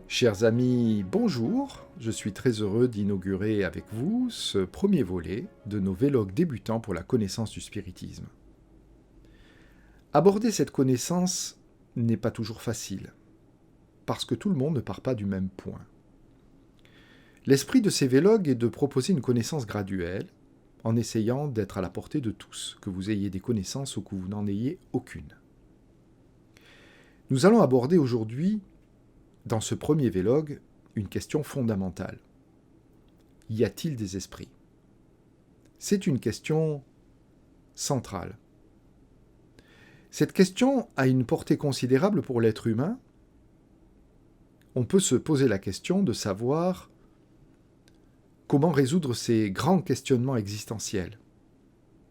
Chers amis, bonjour, je suis très heureux d'inaugurer avec vous ce premier volet de nos vlogs débutants pour la connaissance du spiritisme. Aborder cette connaissance n'est pas toujours facile, parce que tout le monde ne part pas du même point. L'esprit de ces vlogs est de proposer une connaissance graduelle, en essayant d'être à la portée de tous, que vous ayez des connaissances ou que vous n'en ayez aucune. Nous allons aborder aujourd'hui dans ce premier vlog, une question fondamentale. Y a-t-il des esprits ? C'est une question centrale. Cette question a une portée considérable pour l'être humain. On peut se poser la question de savoir comment résoudre ces grands questionnements existentiels.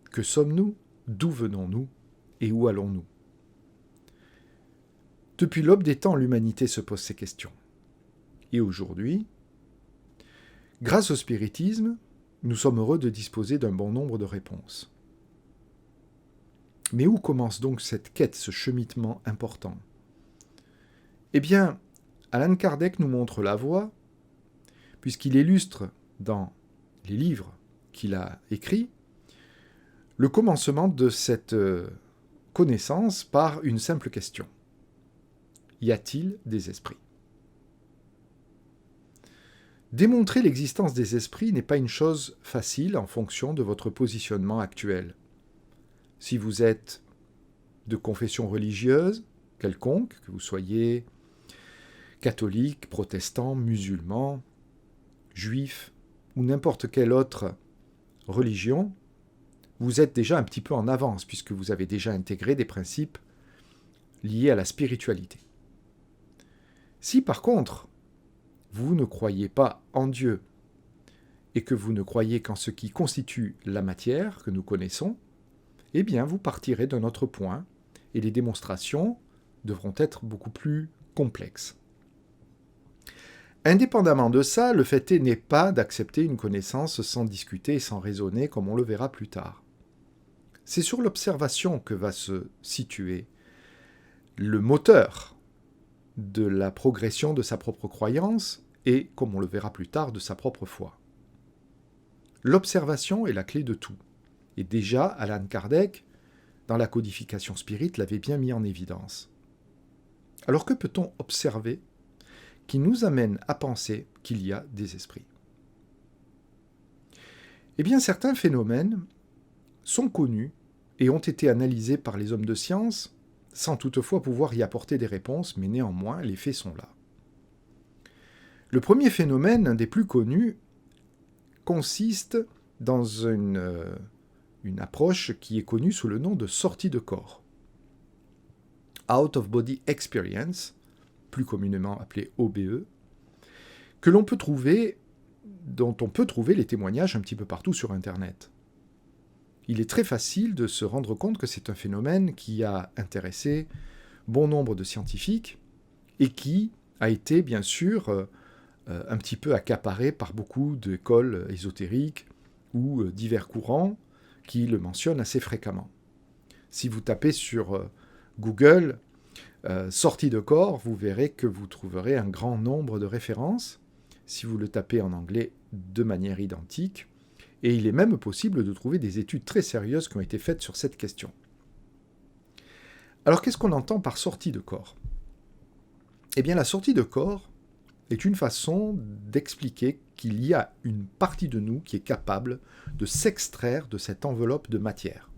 Que sommes-nous ? D'où venons-nous ? Et où allons-nous ? Depuis l'aube des temps, l'humanité se pose ces questions. Et aujourd'hui, grâce au spiritisme, nous sommes heureux de disposer d'un bon nombre de réponses. Mais où commence donc cette quête, ce cheminement important ? Eh bien, Allan Kardec nous montre la voie, puisqu'il illustre dans les livres qu'il a écrits le commencement de cette connaissance par une simple question. Y a-t-il des esprits ? Démontrer l'existence des esprits n'est pas une chose facile en fonction de votre positionnement actuel. Si vous êtes de confession religieuse quelconque, que vous soyez catholique, protestant, musulman, juif ou n'importe quelle autre religion, vous êtes déjà un petit peu en avance puisque vous avez déjà intégré des principes liés à la spiritualité. Si par contre, vous ne croyez pas en Dieu et que vous ne croyez qu'en ce qui constitue la matière que nous connaissons, eh bien vous partirez d'un autre point et les démonstrations devront être beaucoup plus complexes. Indépendamment de ça, le fait n'est pas d'accepter une connaissance sans discuter et sans raisonner comme on le verra plus tard. C'est sur l'observation que va se situer le moteur de la progression de sa propre croyance et, comme on le verra plus tard, de sa propre foi. L'observation est la clé de tout. Et déjà, Allan Kardec, dans la codification spirite, l'avait bien mis en évidence. Alors que peut-on observer qui nous amène à penser qu'il y a des esprits ? Eh bien, certains phénomènes sont connus et ont été analysés par les hommes de science sans toutefois pouvoir y apporter des réponses, mais néanmoins, les faits sont là. Le premier phénomène, un des plus connus, consiste dans une approche qui est connue sous le nom de sortie de corps. Out of Body Experience, plus communément appelé OBE, que l'on peut trouver, dont on peut trouver les témoignages un petit peu partout sur Internet. Il est très facile de se rendre compte que c'est un phénomène qui a intéressé bon nombre de scientifiques et qui a été bien sûr un petit peu accaparé par beaucoup d'écoles ésotériques ou divers courants qui le mentionnent assez fréquemment. Si vous tapez sur Google sortie de corps, vous verrez que vous trouverez un grand nombre de références. Si vous le tapez en anglais de manière identique, et il est même possible de trouver des études très sérieuses qui ont été faites sur cette question. Alors qu'est-ce qu'on entend par sortie de corps ? Eh bien la sortie de corps est une façon d'expliquer qu'il y a une partie de nous qui est capable de s'extraire de cette enveloppe de matière.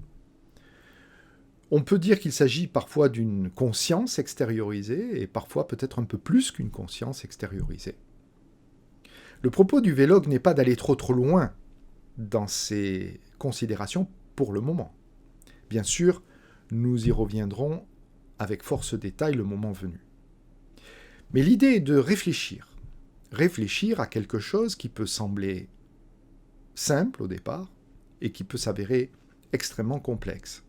On peut dire qu'il s'agit parfois d'une conscience extériorisée et parfois peut-être un peu plus qu'une conscience extériorisée. Le propos du vlog n'est pas d'aller trop loin dans ces considérations pour le moment. Bien sûr, nous y reviendrons avec force détail le moment venu. Mais l'idée est de réfléchir. Réfléchir à quelque chose qui peut sembler simple au départ et qui peut s'avérer extrêmement complexe.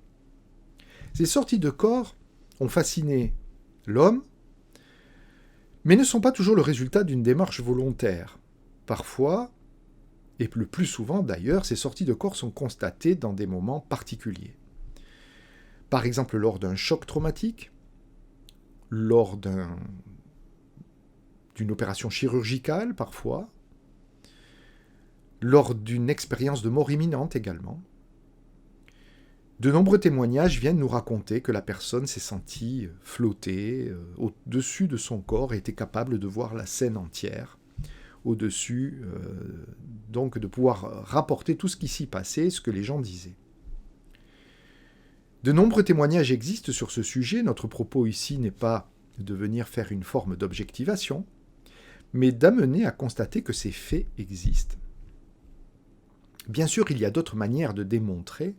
Ces sorties de corps ont fasciné l'homme, mais ne sont pas toujours le résultat d'une démarche volontaire. Parfois, et le plus souvent d'ailleurs, ces sorties de corps sont constatées dans des moments particuliers. Par exemple lors d'un choc traumatique, lors d'une opération chirurgicale parfois, lors d'une expérience de mort imminente également. De nombreux témoignages viennent nous raconter que la personne s'est sentie flotter au-dessus de son corps et était capable de voir la scène entière, au-dessus, donc de pouvoir rapporter tout ce qui s'y passait, ce que les gens disaient. De nombreux témoignages existent sur ce sujet. Notre propos ici n'est pas de venir faire une forme d'objectivation, mais d'amener à constater que ces faits existent. Bien sûr, il y a d'autres manières de démontrer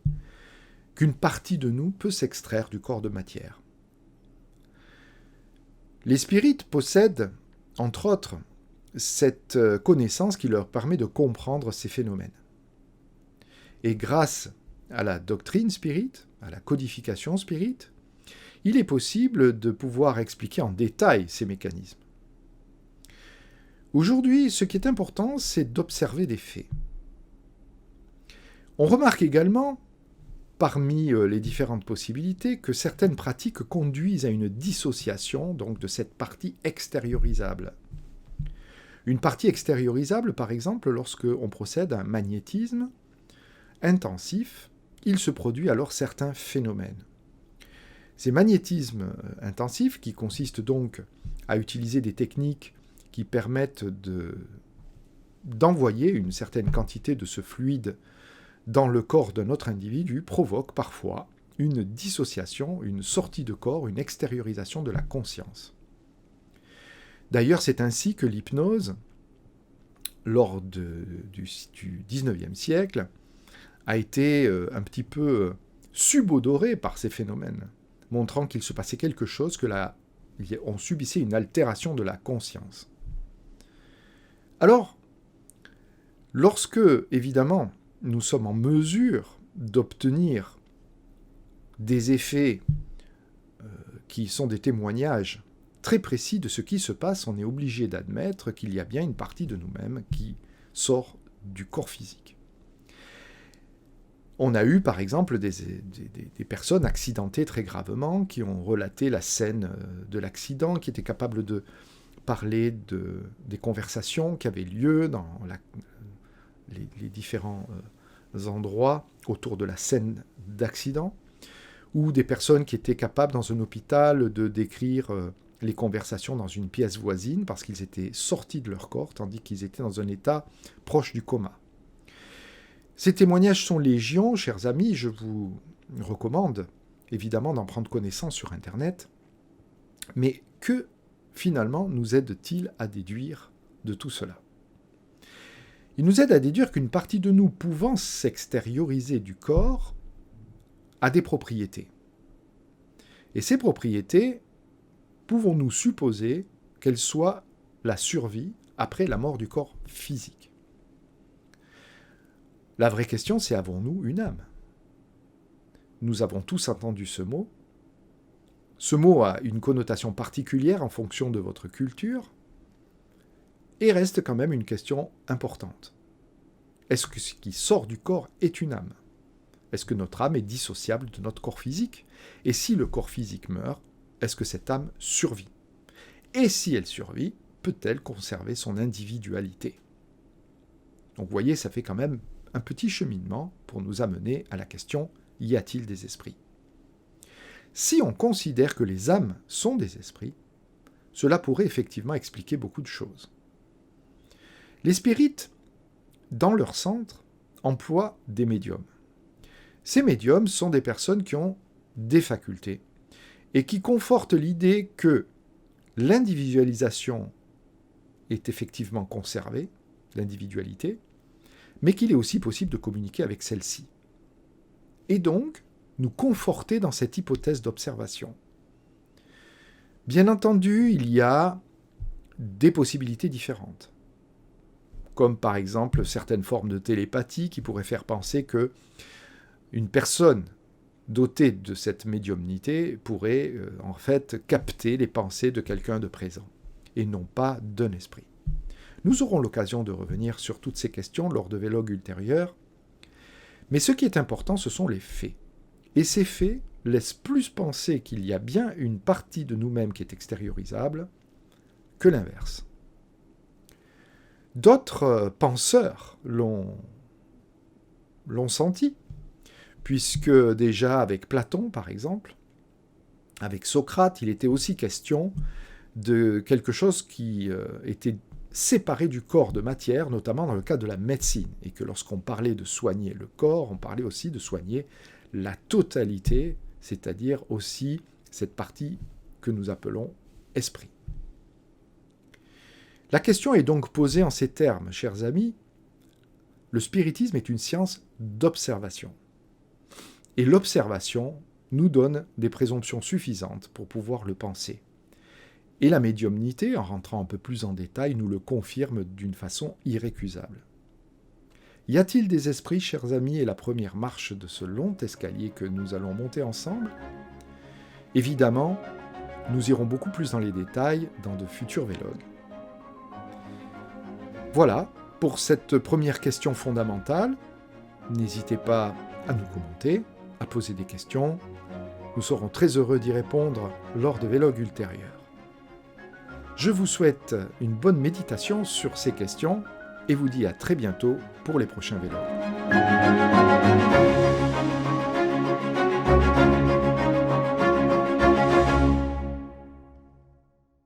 qu'une partie de nous peut s'extraire du corps de matière. Les spirites possèdent, entre autres, cette connaissance qui leur permet de comprendre ces phénomènes. Et grâce à la doctrine spirite, à la codification spirite, il est possible de pouvoir expliquer en détail ces mécanismes. Aujourd'hui, ce qui est important, c'est d'observer des faits. On remarque également, parmi les différentes possibilités, que certaines pratiques conduisent à une dissociation donc, de cette partie extériorisable. Une partie extériorisable, par exemple, lorsque on procède à un magnétisme intensif, il se produit alors certains phénomènes. Ces magnétismes intensifs, qui consistent donc à utiliser des techniques qui permettent d'envoyer une certaine quantité de ce fluide dans le corps d'un autre individu, provoquent parfois une dissociation, une sortie de corps, une extériorisation de la conscience. D'ailleurs, c'est ainsi que l'hypnose, lors du XIXe siècle, a été un petit peu subodorée par ces phénomènes, montrant qu'il se passait quelque chose, on subissait une altération de la conscience. Alors, lorsque, évidemment, nous sommes en mesure d'obtenir des effets qui sont des témoignages très précis de ce qui se passe, on est obligé d'admettre qu'il y a bien une partie de nous-mêmes qui sort du corps physique. On a eu, par exemple, des personnes accidentées très gravement qui ont relaté la scène de l'accident, qui étaient capables de parler des conversations qui avaient lieu dans les différents endroits autour de la scène d'accident, ou des personnes qui étaient capables dans un hôpital de décrire les conversations dans une pièce voisine parce qu'ils étaient sortis de leur corps tandis qu'ils étaient dans un état proche du coma. Ces témoignages sont légion, chers amis, je vous recommande évidemment d'en prendre connaissance sur Internet, mais que finalement nous aide-t-il à déduire de tout cela ? Il nous aide à déduire qu'une partie de nous pouvant s'extérioriser du corps a des propriétés. Et ces propriétés, pouvons-nous supposer qu'elles soient la survie après la mort du corps physique ? La vraie question, c'est avons-nous une âme ? Nous avons tous entendu ce mot. Ce mot a une connotation particulière en fonction de votre culture et reste quand même une question importante. Est-ce que ce qui sort du corps est une âme ? Est-ce que notre âme est dissociable de notre corps physique ? Et si le corps physique meurt, est-ce que cette âme survit ? Et si elle survit, peut-elle conserver son individualité ? Donc vous voyez, ça fait quand même un petit cheminement pour nous amener à la question « Y a-t-il des esprits ?» Si on considère que les âmes sont des esprits, cela pourrait effectivement expliquer beaucoup de choses. Les spirites, dans leur centre, emploient des médiums. Ces médiums sont des personnes qui ont des facultés et qui confortent l'idée que l'individualisation est effectivement conservée, l'individualité, mais qu'il est aussi possible de communiquer avec celle-ci. Et donc, nous conforter dans cette hypothèse d'observation. Bien entendu, il y a des possibilités différentes. Comme par exemple certaines formes de télépathie qui pourraient faire penser que une personne dotée de cette médiumnité pourrait en fait capter les pensées de quelqu'un de présent, et non pas d'un esprit. Nous aurons l'occasion de revenir sur toutes ces questions lors de vlogs ultérieurs, mais ce qui est important, ce sont les faits. Et ces faits laissent plus penser qu'il y a bien une partie de nous-mêmes qui est extériorisable que l'inverse. D'autres penseurs l'ont senti, puisque déjà avec Platon, par exemple, avec Socrate, il était aussi question de quelque chose qui était séparé du corps de matière, notamment dans le cas de la médecine, et que lorsqu'on parlait de soigner le corps, on parlait aussi de soigner la totalité, c'est-à-dire aussi cette partie que nous appelons esprit. La question est donc posée en ces termes, chers amis. Le spiritisme est une science d'observation. Et l'observation nous donne des présomptions suffisantes pour pouvoir le penser. Et la médiumnité, en rentrant un peu plus en détail, nous le confirme d'une façon irrécusable. Y a-t-il des esprits, chers amis, est la première marche de ce long escalier que nous allons monter ensemble ? Évidemment, nous irons beaucoup plus dans les détails dans de futurs vlogs. Voilà pour cette première question fondamentale. N'hésitez pas à nous commenter, à poser des questions. Nous serons très heureux d'y répondre lors de vlogs ultérieurs. Je vous souhaite une bonne méditation sur ces questions et vous dis à très bientôt pour les prochains vlogs.